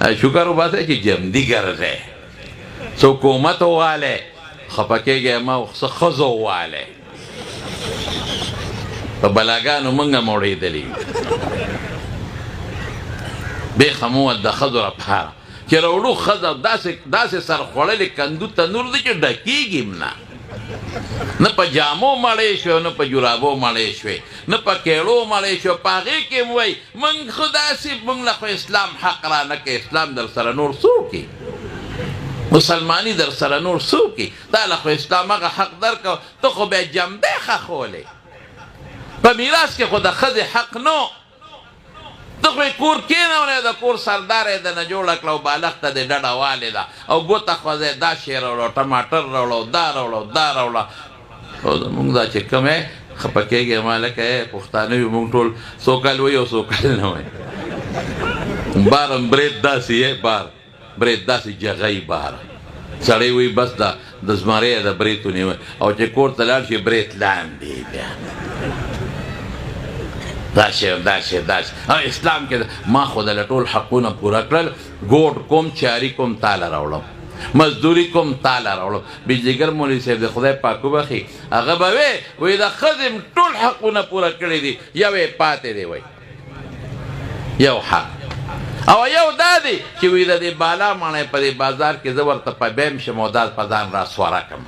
شکر وباسئ چې جمدي ګرځئ څه حکومت ووالی خفه کېږئ ما څه ښځو ووالی په بلاګانو موږ هم اورېدلي بیخه مو د ښځو لپاره چې راوړو ښځه داسې سر خوړلې کندو تنور دی چې ډکېږي هم نه نه په جامو مړې شوې نه په جرابو مړې شوې نه په کېړو مړې شوې په هغې کې م وایي موږ خو داسې موږ له خو اسلام حق را نه کوي اسلام در سره نور څه وکړي مسلماني در سره نور څه وکړي تا له خو اسلام هغه حق درکړه ته خو بیا جنبې ښخولې په میراث کې خو د ښځې حق نو ته خو یې کور کېنولی د کور سردار یې دنه جوړه کړه او بالښت ته دې ډډه والې ده او ګوته خوځی دا شی راوړه ټماټر راوړه دا راوړه دا راوړه او زمونږ دا چې کوم یې خفه کېږي ما لکه پښتانه وي مونږ ټول سوکال وایي او سوکال نه وایي بار هم برید داسې یې بار برید داسې جغی بار سړی وایي بس د زمرۍ د برید ونیوی او چې کور ته لاړ شي برید لاندې بیا داسې او اسلام کې ما خو د ټول حقونه پوره کړل ګوټ کوم چاري کوم تاله راوړم مزدوري کوم تاله راوړم بجلیګر مولوي صاحب د خدای پاک وبخي هغه به وایي د ښځې ټول حقونه پوره کړي دي یو یې پاتې دی وایي یو حق او یو دا دی چې وایي د دې بالا ماڼۍ په دې بازار کې زه ورته په بیم شم او دا په ځان راسواره کړم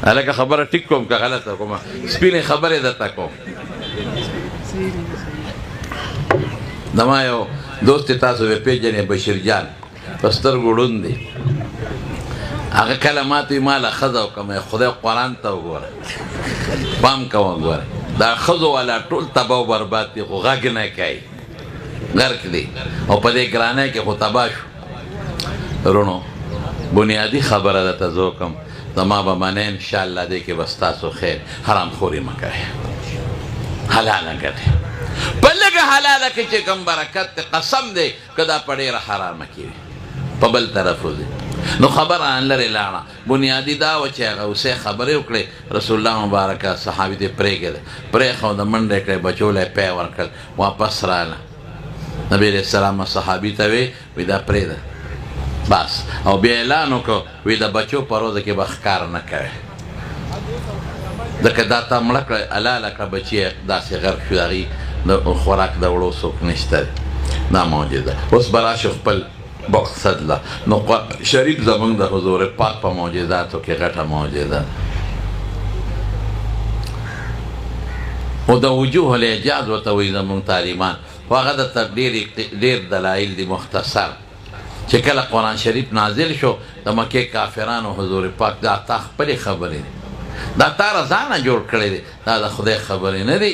هلکه خبره ټیک کوم که غلطه کومه سپینې خبرې درته کوم زما یو دوست تاسو به پیژنې بشیر جان په سترګو ړوند دی هغه کله ماته وي ما له ښځه وکړم خدای قرآن ته وګوره پام کوه ګوره دا ښځو والا ټول تباه و برباد دي خو غږ نه کوي غرق دی او په دې ګرانۍ کې خو تباه شو رونو بنیادي خبره درته زه وکړم زما به منې انشاءالله دې کې به ستاسو خیر حرام خوري مه کوئ حلاله ګټئ په لږه حلاله کې چې کوم برکت دی قسم دی که دا په ډېره حرامه کې وي په بل طرف وځي نو خبره ان لرې لاړه بنیادي دا وه چې هغه اوسې خبرې وکړې رسول الله مبارکه صحابي دې پرېږده پرېښوده منډه یې کړې بچو له یې پی ورکړل واپس راله نبي علیه السلام صحابي ته وی دا پرېږده بس او بیا اعلان وکړو وی د بچو په روزه کې به ښکار نه کوې ځکه دا تا مړه کړه حلاله کړه بچي داسې غرق شو د هغې د خوراک د وړو څوک نشته دی دا معجزه اوس به راشو خپل مقصد له نو شریف زمونږ د حضور پاک په معجزاتو کې غټه معجزه او د وجوه الاعجاز ورته وایي زمونږ تعلیمان خو هغه درته ډېر دلایل دي مختصر چې کله قرآن شریف نازل شو د مکې کافرانو حضور پاک دا تا خپلې خبرې دي دا تا رضانه جوړ کړی دی دا د خدای خبرې نه دي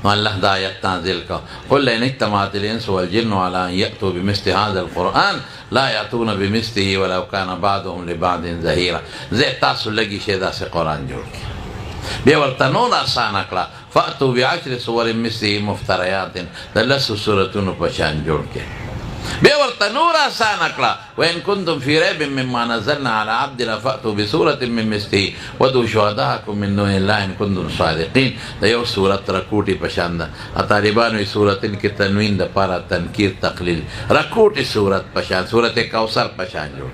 نو الله دا آیت نازل کړه قل لئن اجتمعت الانس والجن على ان یأتوا بمثل هذا القرآن لا یأتون بمثله ولو کان بعضهم لبعض ظهیرا زه تاسو لږی شی داسې قرآن جوړ کړي بیا ورته نور اسانه کړه فأتوا بعشر سور مثله مفتریات د لسو سورتونو په شان جوړ کړي بیا ورته نور اسانه کړه وان کنتم فی ریب مما نزلنا علی عبدنا فأتوا بسورة من مثله ودعوا شهداءکم من دون الله ان کنتم صادقین د یو سورت رکوټي په شان ده طالبانو یې سورتن کې تنوین دپاره تنکیر تقلیل رکوټي سورت په شان سورت کوثر په شان جوړ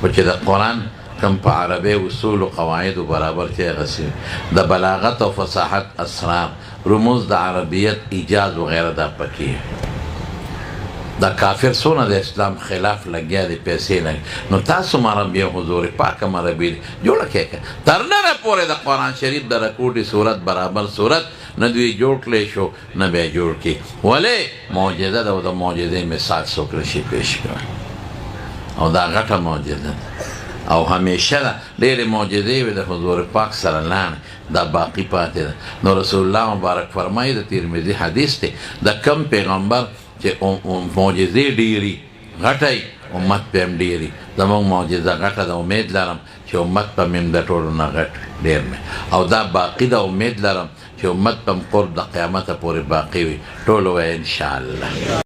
خو چې د قرآن کم په عربي اصول و قواعد برابر چې غسي د بلاغت او فصاحت اسرار رموز د عربیت ایجاز وغیره دا پکې دا کافر سونه د اسلام خلاف لګیا دی پیسې لګي نو تاسو عربي حضور پاک عربي جوړه کې تر نه پورې د قرآن شریف د رکوټي صورت برابر صورت نه دوی جوړ کړی شو نه به جوړ کی ولې معجزه ده او د معجزې مثال څوک شي پیش کړ او دا غټه معجزه او همیشه ډېرې معجزې وي د حضور پاک سره لاندې دا باقي پاتې ده نو رسول الله مبارک فرمایي د ترمذي حدیث دی د کم پیغمبر چې معجزې ډېري غټی امت به هم ډېري زموږ معجزه غټه ده امید لرم چې امت به مې د ټولو نه غټ ډېر مې او دا باقي ده امید لرم چې امت به م قرب د قیامته پورې باقي وي ټولو وایي انشاءالله